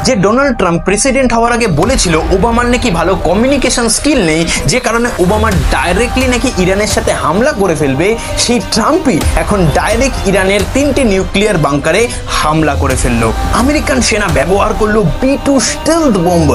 যে Donald Trump president হওয়ার আগে বলেছিল ওবামার নাকি ভালো কমিউনিকেশন স্কিল নেই, যে কারণে ওবামা ডাইরেক্টলি নাকি ইরানের সাথে হামলা করে ফেলবে, সেই ট্রাম্পই এখন ডাইরেক্ট ইরানের 3টে নিউক্লিয়ার বাংকারে হামলা করে ফেললো। আমেরিকান সেনা ব্যবহার করলো B-2 স্টেলথ বোম্ব।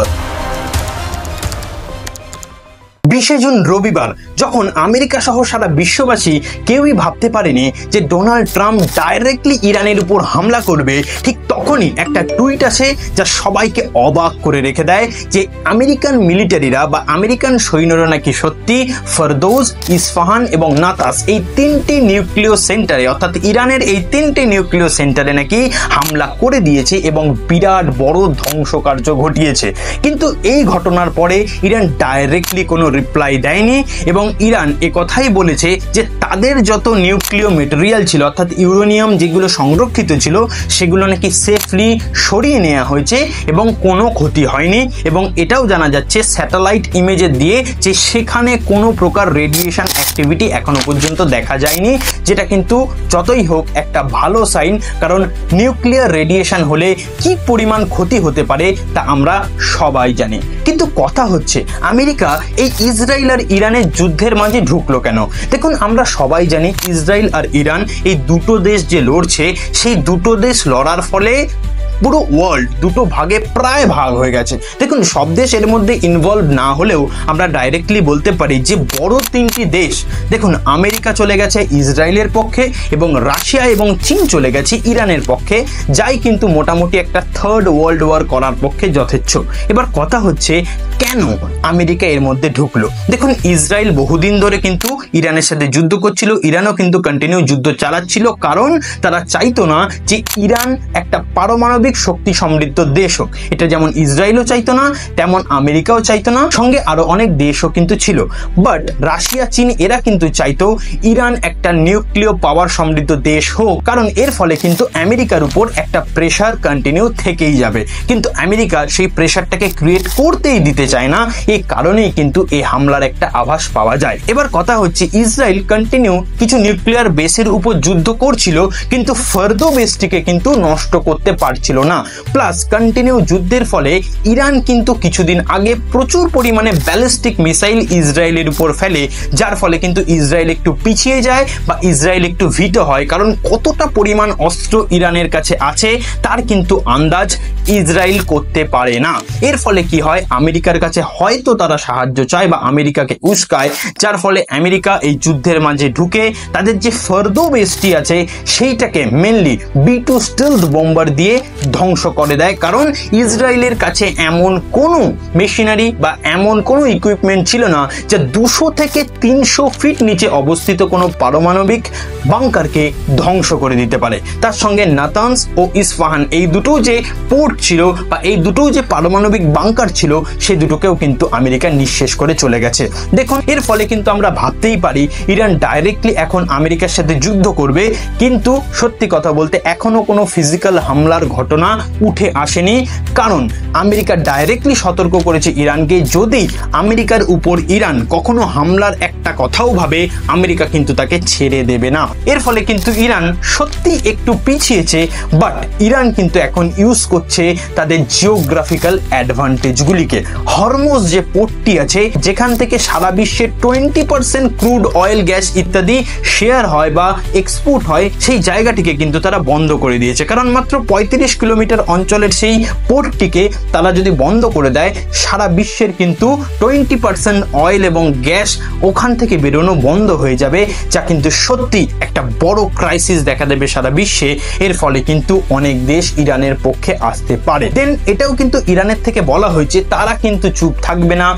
20 জুন রবিবার, যখন আমেরিকা সহ সারা বিশ্ববাসী কেউই ভাবতে পারেনি যে ডোনাল্ড ট্রাম্প ডাইরেক্টলি ইরানের উপর হামলা করবে, ঠিক তখনই একটা টুইট আসে যা সবাইকে অবাক করে রেখে দেয় যে আমেরিকান মিলিটারিরা বা আমেরিকান সৈন্যরা নাকি সত্যি ফরদৌস, ইস্পাহান এবং নাতাস এই 3টে নিউক্লিয় সেন্টারে, অর্থাৎ ইরানের এই 3টে নিউক্লিয় সেন্টারে নাকি হামলা করে দিয়েছে এবং বিরাট বড় ধ্বংসকার্য ঘটিয়েছে। কিন্তু এই ঘটনার পরে ইরান ডাইরেক্টলি কোনো রিপ্লাই দেয়নি এবং ইরান কথাই বলেছে যে তাদের যত নিউক্লিয় মেটেরিয়াল ছিল, অর্থাৎ ইউরেনিয়াম যেগুলো সংরক্ষিত ছিল, সেগুলো নাকি সেফলি সরিয়ে নেওয়া হয়েছে এবং কোনো ক্ষতি হয়নি। এবং এটাও জানা যাচ্ছে স্যাটেলাইট ইমেজে দিয়ে যে সেখানে কোনো প্রকার রেডিয়েশন অ্যাক্টিভিটি এখনো পর্যন্ত দেখা যায়নি, যেটা কিন্তু যতই হোক একটা ভালো সাইন, কারণ নিউক্লিয়ার রেডিয়েশন হলে কি পরিমাণ ক্ষতি হতে পারে তা আমরা সবাই জানি। কিন্তু কথা হচ্ছে আমেরিকা এই ইসরায়েল আর ইরানের যুদ্ধের মাঝে ঢুকলো কেন? দেখুন, আমরা সবাই জানি ইসরায়েল আর ইরান এই দুটো দেশ যে লড়ছে, সেই দুটো দেশ লড়ার ফলে পুরো ওয়ার্ল্ড দুটো ভাগে প্রায় ভাগ হয়ে গেছে। দেখুন, সব দেশ এর মধ্যে ইনভলভ না হলেও আমরা ডাইরেক্টলি বলতে পারি যে বড় 3টি দেশ, দেখুন, আমেরিকা চলে গেছে ইসরায়েলের পক্ষে এবং রাশিয়া এবং চীন চলে গেছে ইরানের পক্ষে, যাই কিন্তু মোটামুটি একটা থার্ড ওয়ার্ল্ড ওয়ার করার পক্ষে যথেচ্ছ। এবার কথা হচ্ছে কেন আমেরিকা এর মধ্যে ঢুকলো? দেখুন, ইসরায়েল বহুদিন ধরে কিন্তু ইরানের সাথে যুদ্ধ করছিল, ইরানও কিন্তু কন্টিনিউ যুদ্ধ চালাচ্ছিল, কারণ তারা চাইতো না যে ইরান একটা পারমাণবিক শক্তি সমৃদ্ধ দেশ হোক। এটা যেমন ইসরায়েলও চাইতো না, তেমন আমেরিকাও চাইতো না, সঙ্গে আরো অনেক দেশও কিন্তু ছিল। বাট রাশিয়া, চীন এরা কিন্তু চাইতো ইরান একটা নিউক্লিয় পাওয়ার সমৃদ্ধ দেশ হোক, কারণ এর ফলে কিন্তু আমেরিকার উপর একটা প্রেশার কন্টিনিউ থেকেই যাবে। কিন্তু আমেরিকা সেই প্রেশারটাকে ক্রিয়েট করতেই দিতে চায় না, এই কারণেই কিন্তু এই হামলার একটা আভাস পাওয়া যায়। এবার কথা হচ্ছে ইসরায়েল কন্টিনিউ কিছু নিউক্লিয়ার বেসের উপর যুদ্ধ করছিল, কিন্তু ফর্দো বেসটিকে কিন্তু নষ্ট করতে পারছিল না। প্লাস কন্টিনিউ যুদ্ধের ফলে ইরান কিন্তু কিছুদিন আগে প্রচুর পরিমাণে ব্যালিস্টিক মিসাইল ইসরায়েলের উপর ফেলে, যার ফলে কিন্তু ইসরায়েল একটু পিছিয়ে যায় বা ইসরায়েল একটু ভীত হয়, কারণ কতটা পরিমাণ অস্ত্র ইরানের কাছে আছে তার কিন্তু আন্দাজ ইসরায়েল করতে পারে না। এর ফলে কি হয়, আমেরিকার কাছে হয়তো তারা সাহায্য চায় বা আমেরিকাকে উস্কায়, যার ফলে আমেরিকা এই যুদ্ধের মাঝে ঢুকে তাদের যে ফর্দো বেসটি আছে সেইটাকে মেনলি B-2 স্টেলথ বোম্বার দিয়ে ধ্বংস করে দেয়। কারণ ইসরায়েলের কাছে এমন কোনো মেশিনারি বা এমন কোনো ইকুইপমেন্ট ছিল না যা 200 থেকে 300 ফিট নিচে অবস্থিত কোনো পারমাণবিক বাংকারকে ধ্বংস করে দিতে পারে। তার সঙ্গে নাতানস ও ইস্পাহান এই দুটো যে পোর্ট ছিল বা এই দুটো যে পারমাণবিক বাংকার ছিল, সেই দুটোকেও কিন্তু আমেরিকা নিঃশেষ করে চলে গেছে। দেখুন, এর ফলে কিন্তু আমরা ভাবতেই পারি ইরান ডাইরেক্টলি এখন আমেরিকার সাথে যুদ্ধ করবে, কিন্তু সত্যি কথা বলতে এখনো কোনো ফিজিক্যাল হামলার ঘটনা উঠে আসেনি, কারণ আমেরিকা ডাইরেক্টলি সতর্ক করেছে ইরানকে, যদি আমেরিকার উপর ইরান কখনো হামলার একটা কথাও ভাবে, আমেরিকা কিন্তু তাকে ছেড়ে দেবে না। এর ফলে কিন্তু ইরান সত্যি একটু পিছিয়েছে, বাট ইরান কিন্তু এখন ইউজ করছে তাদের জিওগ্রাফিক্যাল অ্যাডভান্টেজগুলিকে। হরমুজ যে পোর্টটি আছে, যেখান থেকে সারা বিশ্বের 20% ক্রুড অয়েল, গ্যাস ইত্যাদি শেয়ার হয় বা এক্সপোর্ট হয়, সেই জায়গাটিকে কিন্তু তারা বন্ধ করে দিয়েছে। কারণ মাত্র 35 কিলোমিটার অঞ্চলের সেই পোর্টটিকে তারা যদি বন্ধ করে দেয়, সারা বিশ্বের কিন্তু 20% অয়েল এবং গ্যাস ওখান থেকে বেরোনো বন্ধ হয়ে যাবে, যা কিন্তু সত্যি একটা বড় ক্রাইসিস দেখা দেবে সারা বিশ্বে। এর ফলে কিন্তু অনেক দেশ ইরানের পক্ষে আসতে পারে। দেন এটাও কিন্তু ইরানের থেকে বলা হয়েছে তারা কিন্তু চুপ থাকবে না,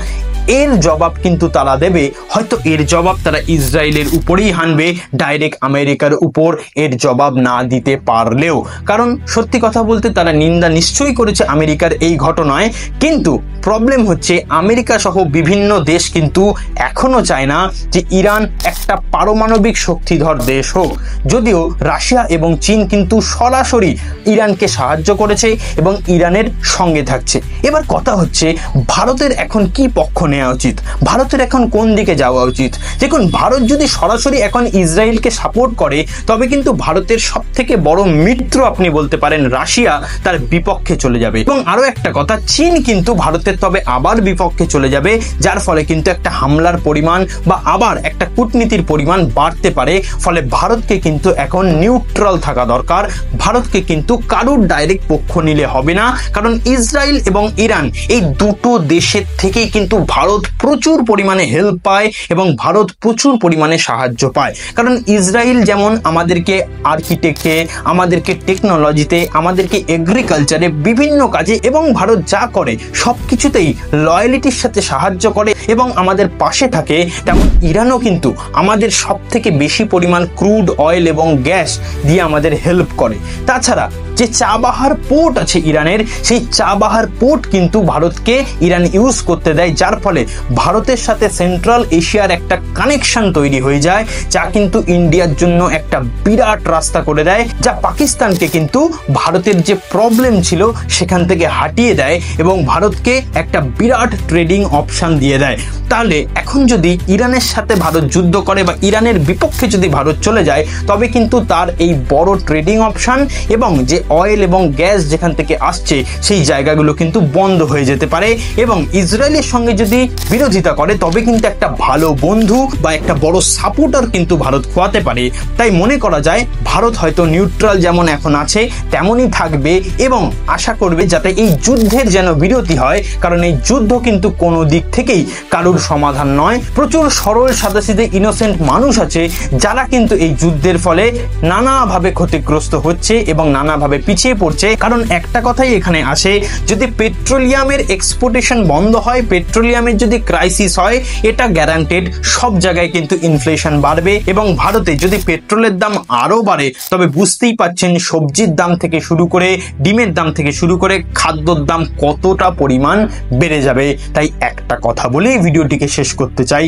এর জবাব কিন্তু তারা দেবে। হয়তো এর জবাব তারা ইসরায়েলের উপরেই হানবে, ডাইরেক্ট আমেরিকার উপর এর জবাব না দিতে পারলেও। কারণ সত্যি কথা বলতে তারা নিন্দা নিশ্চয়ই করেছে আমেরিকার এই ঘটনায়, কিন্তু প্রবলেম হচ্ছে আমেরিকা সহ বিভিন্ন দেশ কিন্তু এখনো চায় না যে ইরান একটা পারমাণবিক শক্তিধর দেশ হোক। যদিও রাশিয়া এবং চীন কিন্তু সরাসরি ইরানকে সাহায্য করেছে এবং ইরানের সঙ্গে থাকছে। এবার কথা হচ্ছে ভারতের এখন কি পক্ষ নেওয়া উচিত, ভারতের এখন কোন দিকে যাওয়া উচিত। দেখুন, ভারত যদি সরাসরি এখন ইসরায়েলকে সাপোর্ট করে তবে কিন্তু ভারতের সব থেকে বড় মিত্র আপনি বলতে পারেন রাশিয়া তার বিপক্ষে চলে যাবে। এবং আরো একটা কথা, চীন কিন্তু ভারতের তবে আবার বিপক্ষে চলে যাবে, যার ফলে কিন্তু একটা হামলার পরিমাণ বা আবার একটা কূটনীতির পরিমাণ বাড়তে পারে। ফলে ভারতকে কিন্তু এখন নিউট্রাল থাকা দরকার, ভারতকে কিন্তু কারুর ডাইরেক্ট পক্ষ নিলে হবে না। কারণ ইসরায়েল এবং ইরান এই দুটো দেশের থেকেই কিন্তু ভারত প্রচুর পরিমাণে হেল্প পায় এবং ভারত প্রচুর পরিমাণে সাহায্য পায়। কারণ ইসরায়েল যেমন আমাদেরকে আর্কিটেক্টে, আমাদেরকে টেকনোলজিতে, আমাদেরকে এগ্রিকালচারে, বিভিন্ন কাজে এবং ভারত যা করে সব কিছুতেই লয়ালিটির সাথে সাহায্য করে এবং আমাদের পাশে থাকে, তেমন ইরানও কিন্তু আমাদের সব থেকে বেশি পরিমাণ ক্রুড অয়েল এবং গ্যাস দিয়ে আমাদের হেল্প করে। তাছাড়া যে চাবাহার পোর্ট আছে ইরানের, সেই চাবাহার পোর্ট কিন্তু ভারতকে ইরান ইউজ করতে দেয়, যার ফলে ভারতের সাথে সেন্ট্রাল এশিয়ার একটা কানেকশন তৈরি হয়ে যায়, যা কিন্তু ইন্ডিয়ার জন্য একটা বিরাট রাস্তা করে দেয়, যা পাকিস্তানকে কিন্তু ভারতের যে প্রবলেম ছিল সেখান থেকে হাটিয়ে দেয় এবং ভারতকে একটা বিরাট ট্রেডিং অপশন দিয়ে দেয়। তাহলে এখন যদি ইরানের সাথে ভারত যুদ্ধ করে বা ইরানের বিপক্ষে যদি ভারত চলে যায়, তবে কিন্তু তার এই বড় ট্রেডিং অপশন এবং যে অয়েল এবং গ্যাস যেখান থেকে আসছে সেই জায়গাগুলো কিন্তু বন্ধ হয়ে যেতে পারে। এবং ইসরায়েলের সঙ্গে যদি বিরোধিতা করে তবে কিন্তু একটা ভালো বন্ধু বা একটা বড় সাপোর্টার কিন্তু ভারত খোয়াতে পারে। তাই মনে করা যায় ভারত হয়তো নিউট্রাল যেমন এখন আছে তেমনই থাকবে এবং আশা করবে যাতে এই যুদ্ধের যেন বিরতি হয়। কারণ এই যুদ্ধ কিন্তু কোনো দিক থেকেই কারুর সমাধান নয়। প্রচুর সরল সাদাসিধে ইনোসেন্ট মানুষ আছে যারা কিন্তু এই যুদ্ধের ফলে নানাভাবে ক্ষতিগ্রস্ত হচ্ছে এবং নানাভাবে পিছিয়ে পড়ছে। কারণ একটা কথাই এখানে আসে, যদি পেট্রোলিয়ামের এক্সপোর্টেশন বন্ধ হয়, পেট্রোলিয়ামের যদি ক্রাইসিস হয়, এটা গ্যারান্টেড সব জায়গায় কিন্তু ইনফ্লেশন বাড়বে। এবং ভারতে যদি পেট্রোলের দাম আরো বাড়ে তবে বুঝতেই পাচ্ছেন সবজির দাম থেকে শুরু করে, ডিমের দাম থেকে শুরু করে খাদ্যর দাম কতটা পরিমাণ বেড়ে যাবে। তাই একটা কথা বলেই ভিডিওটিকে শেষ করতে চাই,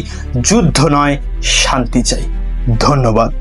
যুদ্ধ নয় শান্তি চাই। ধন্যবাদ।